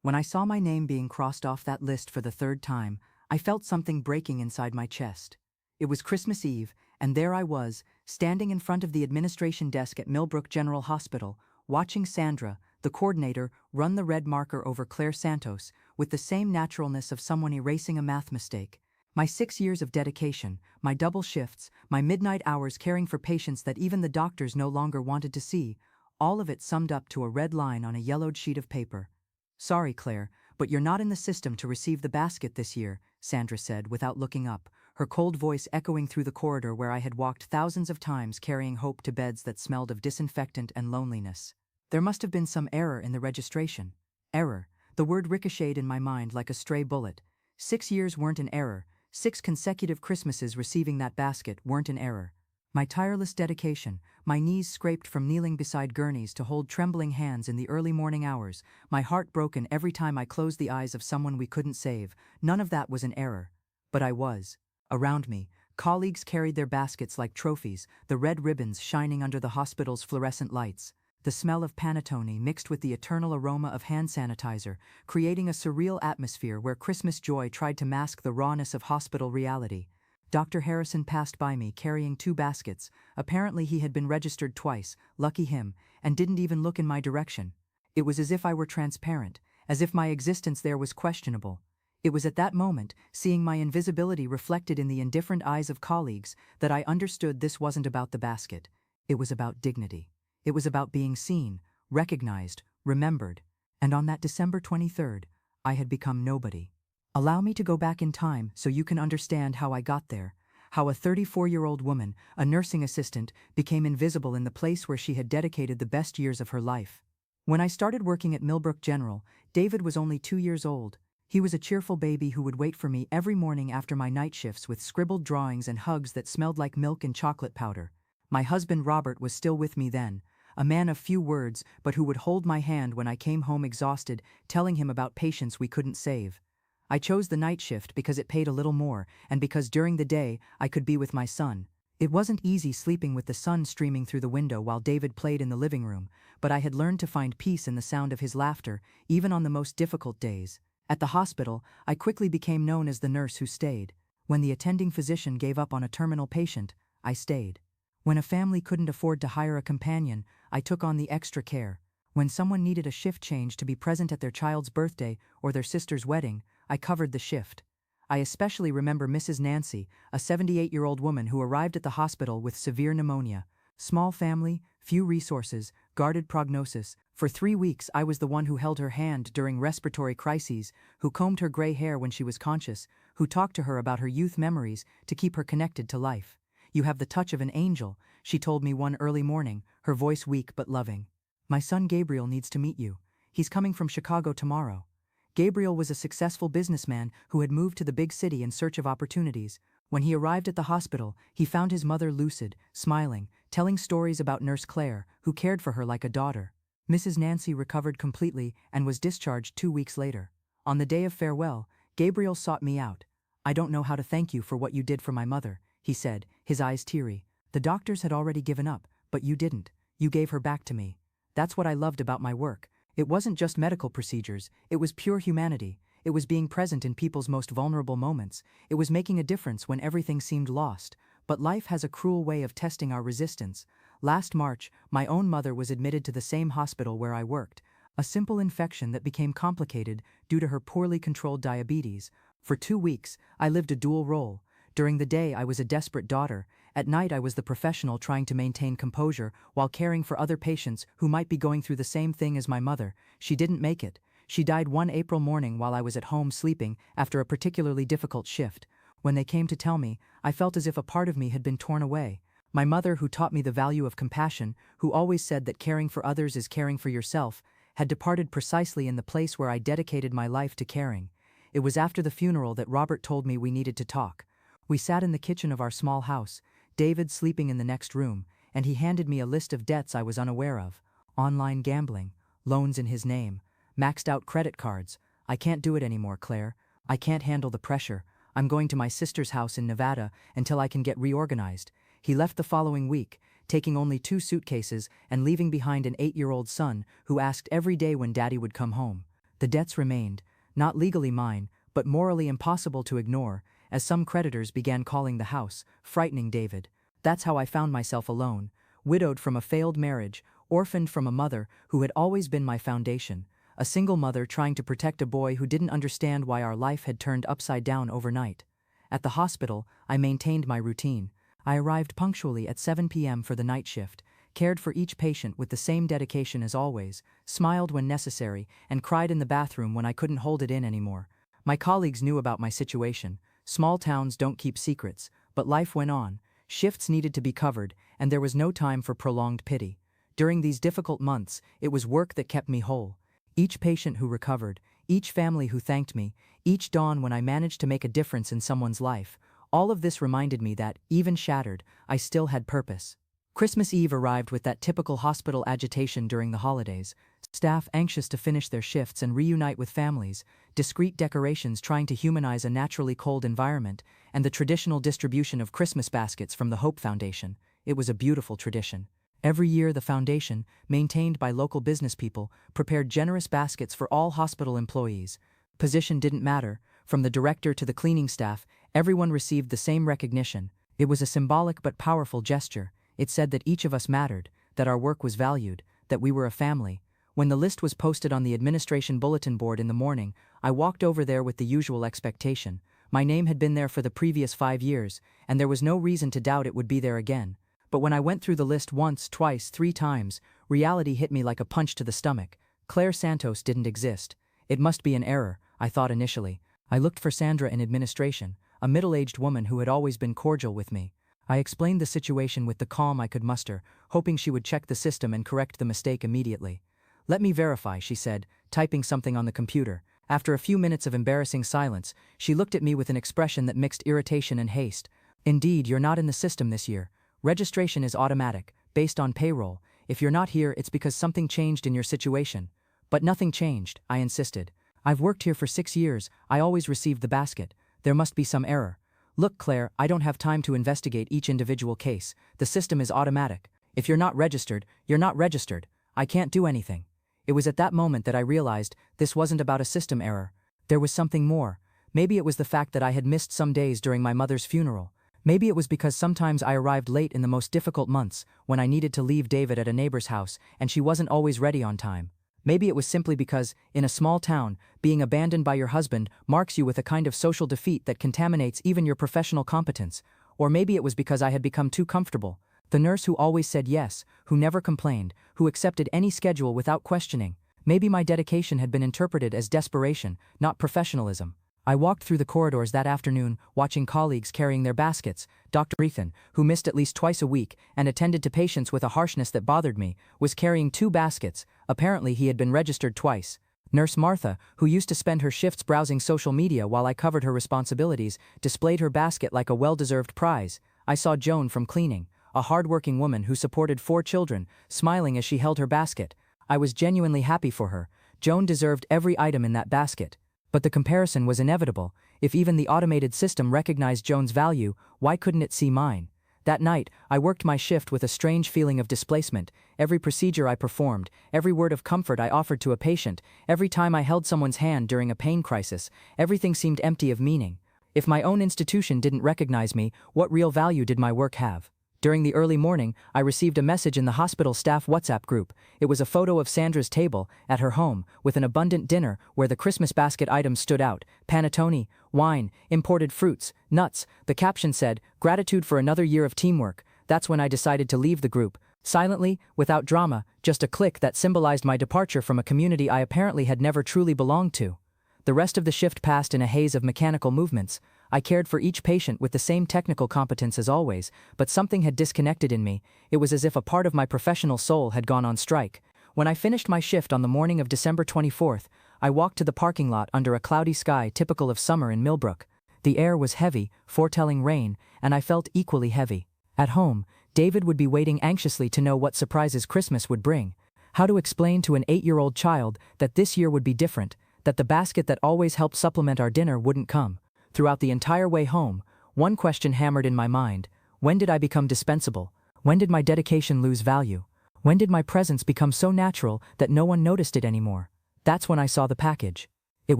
When I saw my name being crossed off that list for the third time, I felt something breaking inside my chest. It was Christmas Eve, and there I was, standing in front of the administration desk at Millbrook General Hospital, watching Sandra, the coordinator, run the red marker over Claire Santos with the same naturalness of someone erasing a math mistake. My 6 years of dedication, my double shifts, my midnight hours caring for patients that even the doctors no longer wanted to see, all of it summed up to a red line on a yellowed sheet of paper. "Sorry, Claire, but you're not in the system to receive the basket this year," Sandra said without looking up, her cold voice echoing through the corridor where I had walked thousands of times carrying hope to beds that smelled of disinfectant and loneliness. There must have been some error in the registration. Error. The word ricocheted in my mind like a stray bullet. 6 years weren't an error. 6 consecutive Christmases receiving that basket weren't an error. My tireless dedication, my knees scraped from kneeling beside gurneys to hold trembling hands in the early morning hours, my heart broken every time I closed the eyes of someone we couldn't save, none of that was an error. But I was. Around me, colleagues carried their baskets like trophies, the red ribbons shining under the hospital's fluorescent lights. The smell of panettone mixed with the eternal aroma of hand sanitizer, creating a surreal atmosphere where Christmas joy tried to mask the rawness of hospital reality. Dr. Harrison passed by me carrying 2 baskets. Apparently he had been registered twice, lucky him, and didn't even look in my direction. It was as if I were transparent, as if my existence there was questionable. It was at that moment, seeing my invisibility reflected in the indifferent eyes of colleagues, that I understood this wasn't about the basket. It was about dignity. It was about being seen, recognized, remembered. And on that December 23rd, I had become nobody. Allow me to go back in time so you can understand how I got there, how a 34-year-old woman, a nursing assistant, became invisible in the place where she had dedicated the best years of her life. When I started working at Millbrook General, David was only 2 years old. He was a cheerful baby who would wait for me every morning after my night shifts with scribbled drawings and hugs that smelled like milk and chocolate powder. My husband Robert was still with me then, a man of few words but who would hold my hand when I came home exhausted, telling him about patients we couldn't save. I chose the night shift because it paid a little more and because during the day I could be with my son. It wasn't easy sleeping with the sun streaming through the window while David played in the living room, but I had learned to find peace in the sound of his laughter, even on the most difficult days. At the hospital, I quickly became known as the nurse who stayed. When the attending physician gave up on a terminal patient, I stayed. When a family couldn't afford to hire a companion, I took on the extra care. When someone needed a shift change to be present at their child's birthday or their sister's wedding, I covered the shift. I especially remember Mrs. Nancy, a 78-year-old woman who arrived at the hospital with severe pneumonia. Small family, few resources, guarded prognosis. For 3 weeks I was the one who held her hand during respiratory crises, who combed her gray hair when she was conscious, who talked to her about her youth memories to keep her connected to life. "You have the touch of an angel," she told me one early morning, her voice weak but loving. "My son Gabriel needs to meet you. He's coming from Chicago tomorrow." Gabriel was a successful businessman who had moved to the big city in search of opportunities. When he arrived at the hospital, he found his mother lucid, smiling, telling stories about Nurse Claire, who cared for her like a daughter. Mrs. Nancy recovered completely and was discharged 2 weeks later. On the day of farewell, Gabriel sought me out. "I don't know how to thank you for what you did for my mother," he said, his eyes teary. "The doctors had already given up, but you didn't. You gave her back to me. That's what I loved about my work. It wasn't just medical procedures, it was pure humanity. It was being present in people's most vulnerable moments. It was making a difference when everything seemed lost. But life has a cruel way of testing our resistance. Last March, my own mother was admitted to the same hospital where I worked. A simple infection that became complicated due to her poorly controlled diabetes. For 2 weeks, I lived a dual role. During the day, I was a desperate daughter. At night, I was the professional trying to maintain composure while caring for other patients who might be going through the same thing as my mother. She didn't make it. She died one April morning while I was at home sleeping after a particularly difficult shift. When they came to tell me, I felt as if a part of me had been torn away. My mother, who taught me the value of compassion, who always said that caring for others is caring for yourself, had departed precisely in the place where I dedicated my life to caring. It was after the funeral that Robert told me we needed to talk. We sat in the kitchen of our small house, David sleeping in the next room, and he handed me a list of debts I was unaware of. Online gambling, loans in his name, maxed out credit cards. "I can't do it anymore, Claire. I can't handle the pressure. I'm going to my sister's house in Nevada until I can get reorganized." He left the following week, taking only 2 suitcases and leaving behind an 8-year-old son who asked every day when Daddy would come home. The debts remained, not legally mine, but morally impossible to ignore, as some creditors began calling the house, frightening David. That's how I found myself alone, widowed from a failed marriage, orphaned from a mother who had always been my foundation, a single mother trying to protect a boy who didn't understand why our life had turned upside down overnight. At the hospital, I maintained my routine. I arrived punctually at 7 p.m. for the night shift, cared for each patient with the same dedication as always, smiled when necessary, and cried in the bathroom when I couldn't hold it in anymore. My colleagues knew about my situation. Small towns don't keep secrets, but life went on. Shifts needed to be covered, and there was no time for prolonged pity. During these difficult months, it was work that kept me whole. Each patient who recovered, each family who thanked me, each dawn when I managed to make a difference in someone's life, all of this reminded me that, even shattered, I still had purpose. Christmas Eve arrived with that typical hospital agitation during the holidays, staff anxious to finish their shifts and reunite with families, discreet decorations trying to humanize a naturally cold environment, and the traditional distribution of Christmas baskets from the Hope Foundation. It was a beautiful tradition. Every year the foundation, maintained by local business people, prepared generous baskets for all hospital employees. Position didn't matter. From the director to the cleaning staff, everyone received the same recognition. It was a symbolic but powerful gesture. It said that each of us mattered, that our work was valued, that we were a family. When the list was posted on the administration bulletin board in the morning, I walked over there with the usual expectation. My name had been there for the previous 5 years, and there was no reason to doubt it would be there again. But when I went through the list once, twice, 3 times, reality hit me like a punch to the stomach. Claire Santos didn't exist. It must be an error, I thought initially. I looked for Sandra in administration, a middle-aged woman who had always been cordial with me. I explained the situation with the calm I could muster, hoping she would check the system and correct the mistake immediately. "Let me verify," she said, typing something on the computer. After a few minutes of embarrassing silence, she looked at me with an expression that mixed irritation and haste. "Indeed, you're not in the system this year. Registration is automatic, based on payroll. If you're not here, it's because something changed in your situation." "But nothing changed," I insisted. "I've worked here for 6 years, I always received the basket. There must be some error." "Look, Claire, I don't have time to investigate each individual case. The system is automatic. If you're not registered, you're not registered. I can't do anything." It was at that moment that I realized this wasn't about a system error. There was something more. Maybe it was the fact that I had missed some days during my mother's funeral. Maybe it was because sometimes I arrived late in the most difficult months, when I needed to leave David at a neighbor's house, and she wasn't always ready on time. Maybe it was simply because, in a small town, being abandoned by your husband marks you with a kind of social defeat that contaminates even your professional competence. Or maybe it was because I had become too comfortable. The nurse who always said yes, who never complained, who accepted any schedule without questioning. Maybe my dedication had been interpreted as desperation, not professionalism. I walked through the corridors that afternoon, watching colleagues carrying their baskets. Dr. Ethan, who missed at least twice a week and attended to patients with a harshness that bothered me, was carrying 2 baskets. Apparently he had been registered twice. Nurse Martha, who used to spend her shifts browsing social media while I covered her responsibilities, displayed her basket like a well-deserved prize. I saw Joan from cleaning, a hard-working woman who supported 4 children, smiling as she held her basket. I was genuinely happy for her. Joan deserved every item in that basket. But the comparison was inevitable. If even the automated system recognized Joan's value, why couldn't it see mine? That night, I worked my shift with a strange feeling of displacement. Every procedure I performed, every word of comfort I offered to a patient, every time I held someone's hand during a pain crisis, everything seemed empty of meaning. If my own institution didn't recognize me, what real value did my work have? During the early morning, I received a message in the hospital staff WhatsApp group. It was a photo of Sandra's table, at her home, with an abundant dinner where the Christmas basket items stood out: panettone, wine, imported fruits, nuts. The caption said, "Gratitude for another year of teamwork." That's when I decided to leave the group. Silently, without drama, just a click that symbolized my departure from a community I apparently had never truly belonged to. The rest of the shift passed in a haze of mechanical movements. I cared for each patient with the same technical competence as always, but something had disconnected in me. It was as if a part of my professional soul had gone on strike. When I finished my shift on the morning of December 24th, I walked to the parking lot under a cloudy sky typical of summer in Millbrook. The air was heavy, foretelling rain, and I felt equally heavy. At home, David would be waiting anxiously to know what surprises Christmas would bring. How to explain to an 8-year-old child that this year would be different, that the basket that always helped supplement our dinner wouldn't come. Throughout the entire way home, one question hammered in my mind: when did I become dispensable? When did my dedication lose value? When did my presence become so natural that no one noticed it anymore? That's when I saw the package. It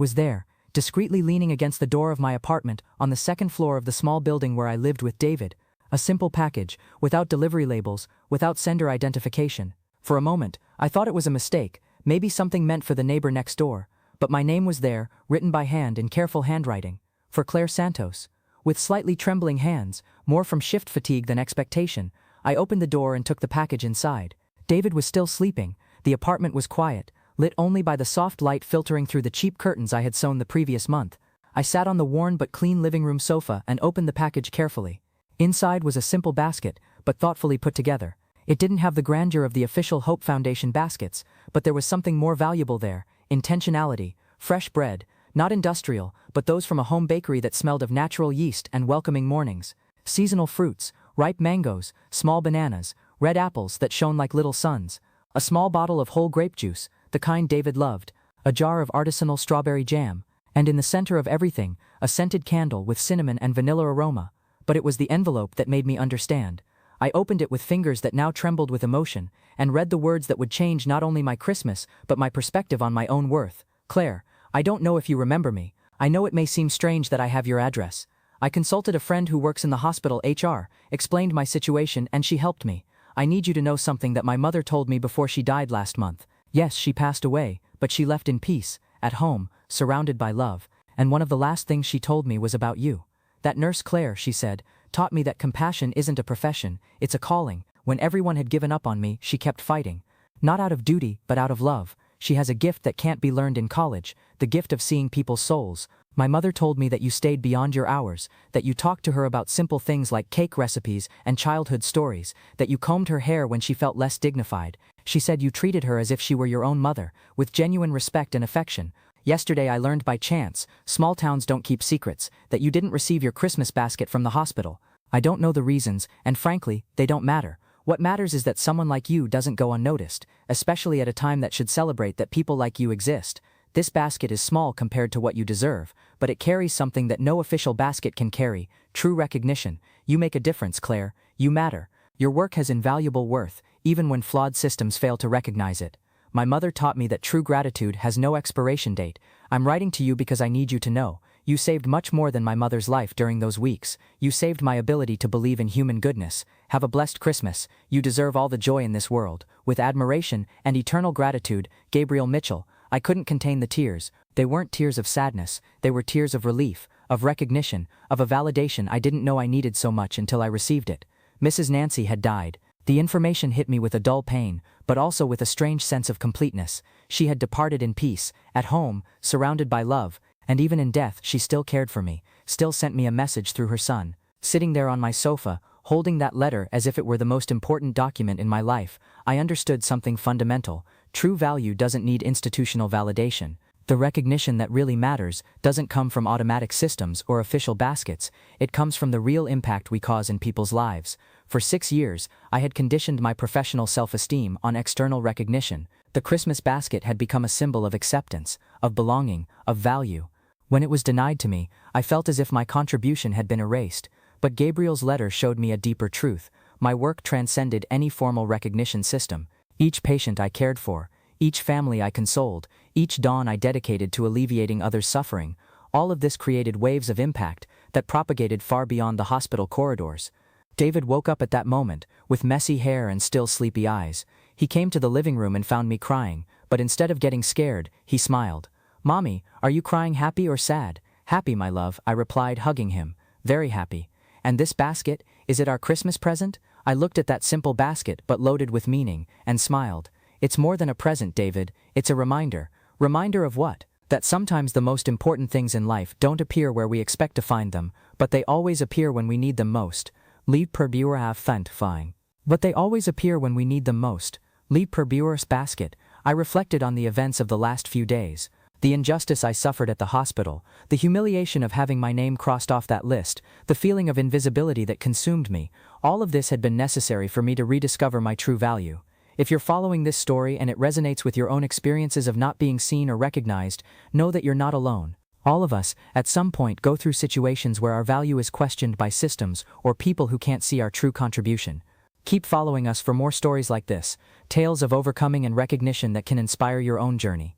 was there, discreetly leaning against the door of my apartment on the second floor of the small building where I lived with David. A simple package, without delivery labels, without sender identification. For a moment, I thought it was a mistake, maybe something meant for the neighbor next door. But my name was there, written by hand in careful handwriting. For Claire Santos. With slightly trembling hands, more from shift fatigue than expectation, I opened the door and took the package inside. David was still sleeping. The apartment was quiet, lit only by the soft light filtering through the cheap curtains I had sewn the previous month. I sat on the worn but clean living room sofa and opened the package carefully. Inside was a simple basket, but thoughtfully put together. It didn't have the grandeur of the official Hope Foundation baskets, but there was something more valuable there: intentionality, fresh bread, not industrial, but those from a home bakery that smelled of natural yeast and welcoming mornings. Seasonal fruits, ripe mangoes, small bananas, red apples that shone like little suns. A small bottle of whole grape juice, the kind David loved, a jar of artisanal strawberry jam, and in the center of everything, a scented candle with cinnamon and vanilla aroma. But it was the envelope that made me understand. I opened it with fingers that now trembled with emotion, and read the words that would change not only my Christmas, but my perspective on my own worth. Claire, I don't know if you remember me. I know it may seem strange that I have your address. I consulted a friend who works in the hospital HR, explained my situation, and she helped me. I need you to know something that my mother told me before she died last month. Yes, she passed away, but she left in peace, at home, surrounded by love, and one of the last things she told me was about you. That nurse Claire, she said, taught me that compassion isn't a profession, it's a calling. When everyone had given up on me, she kept fighting. Not out of duty, but out of love. She has a gift that can't be learned in college, the gift of seeing people's souls. My mother told me that you stayed beyond your hours, that you talked to her about simple things like cake recipes and childhood stories, that you combed her hair when she felt less dignified. She said you treated her as if she were your own mother, with genuine respect and affection. Yesterday I learned by chance, small towns don't keep secrets, that you didn't receive your Christmas basket from the hospital. I don't know the reasons, and frankly, they don't matter. What matters is that someone like you doesn't go unnoticed, especially at a time that should celebrate that people like you exist. This basket is small compared to what you deserve, but it carries something that no official basket can carry: true recognition. You make a difference, Claire. You matter. Your work has invaluable worth, even when flawed systems fail to recognize it. My mother taught me that true gratitude has no expiration date. I'm writing to you because I need you to know. You saved much more than my mother's life during those weeks. You saved my ability to believe in human goodness. Have a blessed Christmas. You deserve all the joy in this world. With admiration and eternal gratitude, Gabriel Mitchell. I couldn't contain the tears. They weren't tears of sadness. They were tears of relief, of recognition, of a validation I didn't know I needed so much until I received it. Mrs. Nancy had died. The information hit me with a dull pain, but also with a strange sense of completeness. She had departed in peace, at home, surrounded by love, and even in death she still cared for me, still sent me a message through her son. Sitting there on my sofa, holding that letter as if it were the most important document in my life, I understood something fundamental. True value doesn't need institutional validation. The recognition that really matters doesn't come from automatic systems or official baskets. It comes from the real impact we cause in people's lives. For 6 years, I had conditioned my professional self-esteem on external recognition. The Christmas basket had become a symbol of acceptance, of belonging, of value. When it was denied to me, I felt as if my contribution had been erased. But Gabriel's letter showed me a deeper truth. My work transcended any formal recognition system. Each patient I cared for, each family I consoled, each dawn I dedicated to alleviating others' suffering, all of this created waves of impact that propagated far beyond the hospital corridors. David woke up at that moment, with messy hair and still sleepy eyes. He came to the living room and found me crying, but instead of getting scared, he smiled. "Mommy, are you crying happy or sad?" "Happy, my love," I replied, hugging him. "Very happy. And this basket, is it our Christmas present?" I looked at that simple basket, but loaded with meaning, and smiled. "It's more than a present, David. It's a reminder." Reminder of what? That sometimes the most important things in life don't appear where we expect to find them, but they always appear when we need them most. Leave per buur have fint fine. But they always appear when we need them most. Leave per buur's basket. I reflected on the events of the last few days. The injustice I suffered at the hospital, the humiliation of having my name crossed off that list, the feeling of invisibility that consumed me, all of this had been necessary for me to rediscover my true value. If you're following this story and it resonates with your own experiences of not being seen or recognized, know that you're not alone. All of us, at some point, go through situations where our value is questioned by systems or people who can't see our true contribution. Keep following us for more stories like this, tales of overcoming and recognition that can inspire your own journey.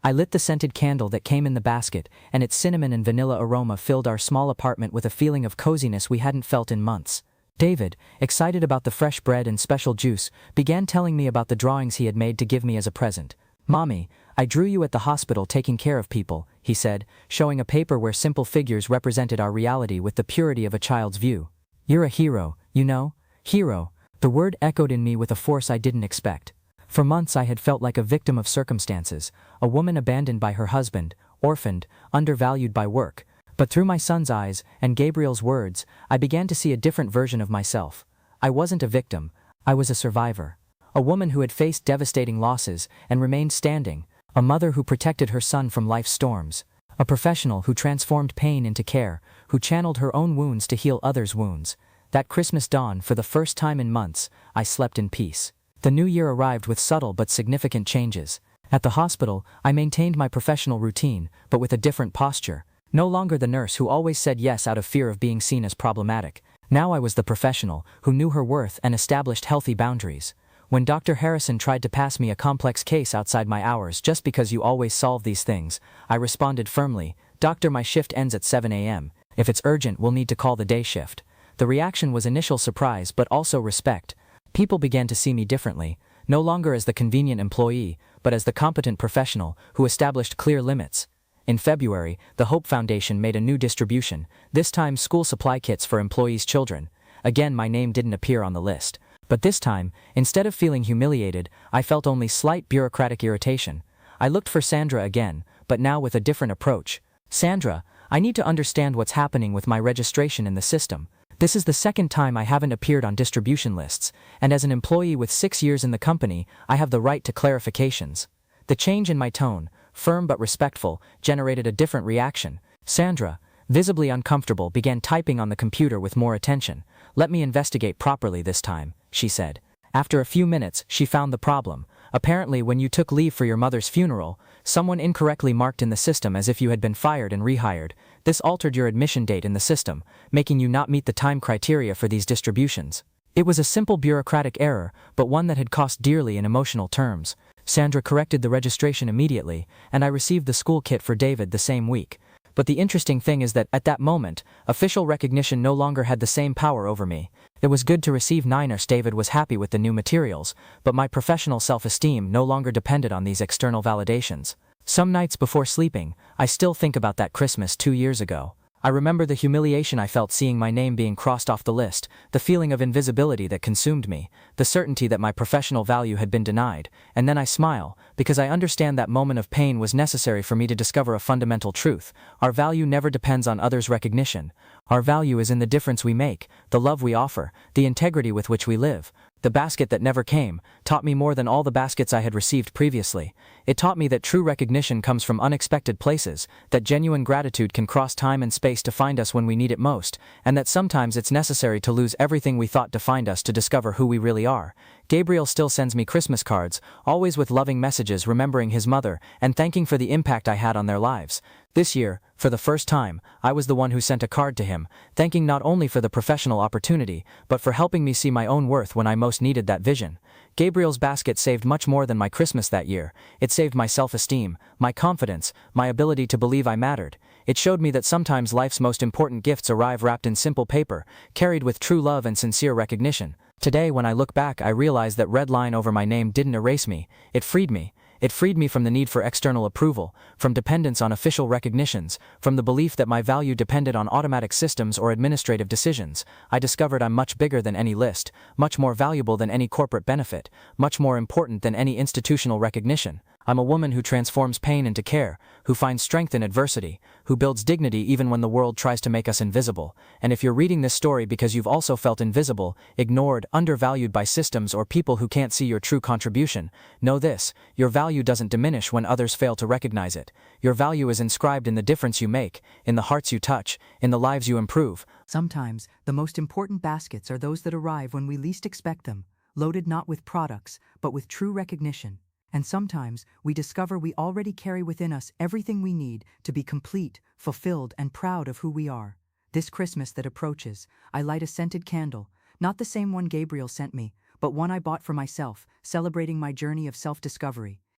I lit the scented candle that came in the basket, and its cinnamon and vanilla aroma filled our small apartment with a feeling of coziness we hadn't felt in months. David, excited about the fresh bread and special juice, began telling me about the drawings he had made to give me as a present. "Mommy, I drew you at the hospital taking care of people," he said, showing a paper where simple figures represented our reality with the purity of a child's view. "You're a hero, you know? Hero." The word echoed in me with a force I didn't expect. For months I had felt like a victim of circumstances, a woman abandoned by her husband, orphaned, undervalued by work. But through my son's eyes and Gabriel's words, I began to see a different version of myself. I wasn't a victim, I was a survivor. A woman who had faced devastating losses and remained standing, a mother who protected her son from life's storms, a professional who transformed pain into care, who channeled her own wounds to heal others' wounds. That Christmas dawn, for the first time in months, I slept in peace. The new year arrived with subtle but significant changes. At the hospital, I maintained my professional routine, but with a different posture. No longer the nurse who always said yes out of fear of being seen as problematic. Now I was the professional who knew her worth and established healthy boundaries. When Dr. Harrison tried to pass me a complex case outside my hours just because you always solve these things, I responded firmly, "Doctor, my shift ends at 7 a.m. If it's urgent, we'll need to call the day shift." The reaction was initial surprise but also respect. People began to see me differently, no longer as the convenient employee, but as the competent professional who established clear limits. In February, the Hope Foundation made a new distribution, this time school supply kits for employees' children. Again, my name didn't appear on the list. But this time, instead of feeling humiliated, I felt only slight bureaucratic irritation. I looked for Sandra again, but now with a different approach. "Sandra, I need to understand what's happening with my registration in the system. This is the second time I haven't appeared on distribution lists, and as an employee with 6 years in the company, I have the right to clarifications." The change in my tone, firm but respectful, generated a different reaction. Sandra, visibly uncomfortable, began typing on the computer with more attention. "Let me investigate properly this time," she said. After a few minutes, she found the problem. Apparently, when you took leave for your mother's funeral, someone incorrectly marked in the system as if you had been fired and rehired. This altered your admission date in the system, making you not meet the time criteria for these distributions. It was a simple bureaucratic error, but one that had cost dearly in emotional terms. Sandra corrected the registration immediately, and I received the school kit for David the same week. But the interesting thing is that, at that moment, official recognition no longer had the same power over me. It was good to receive Niners. David was happy with the new materials, but my professional self-esteem no longer depended on these external validations. Some nights before sleeping, I still think about that Christmas 2 years ago. I remember the humiliation I felt seeing my name being crossed off the list, the feeling of invisibility that consumed me, the certainty that my professional value had been denied, and then I smile, because I understand that moment of pain was necessary for me to discover a fundamental truth. Our value never depends on others' recognition. Our value is in the difference we make, the love we offer, the integrity with which we live. The basket that never came taught me more than all the baskets I had received previously. It taught me that true recognition comes from unexpected places, that genuine gratitude can cross time and space to find us when we need it most, and that sometimes it's necessary to lose everything we thought defined us to discover who we really are. Gabriel still sends me Christmas cards, always with loving messages remembering his mother and thanking for the impact I had on their lives. This year, for the first time, I was the one who sent a card to him, thanking not only for the professional opportunity, but for helping me see my own worth when I most needed that vision. Gabriel's basket saved much more than my Christmas that year. It saved my self-esteem, my confidence, my ability to believe I mattered. It showed me that sometimes life's most important gifts arrive wrapped in simple paper, carried with true love and sincere recognition. Today, when I look back, I realize that red line over my name didn't erase me. It freed me. It freed me from the need for external approval, from dependence on official recognitions, from the belief that my value depended on automatic systems or administrative decisions. I discovered I'm much bigger than any list, much more valuable than any corporate benefit, much more important than any institutional recognition. I'm a woman who transforms pain into care, who finds strength in adversity, who builds dignity even when the world tries to make us invisible. And if you're reading this story because you've also felt invisible, ignored, undervalued by systems or people who can't see your true contribution, know this: your value doesn't diminish when others fail to recognize it. Your value is inscribed in the difference you make, in the hearts you touch, in the lives you improve. Sometimes, the most important baskets are those that arrive when we least expect them, loaded not with products, but with true recognition. And sometimes, we discover we already carry within us everything we need to be complete, fulfilled, and proud of who we are. This Christmas that approaches, I light a scented candle, not the same one Gabriel sent me, but one I bought for myself, celebrating my journey of self-discovery.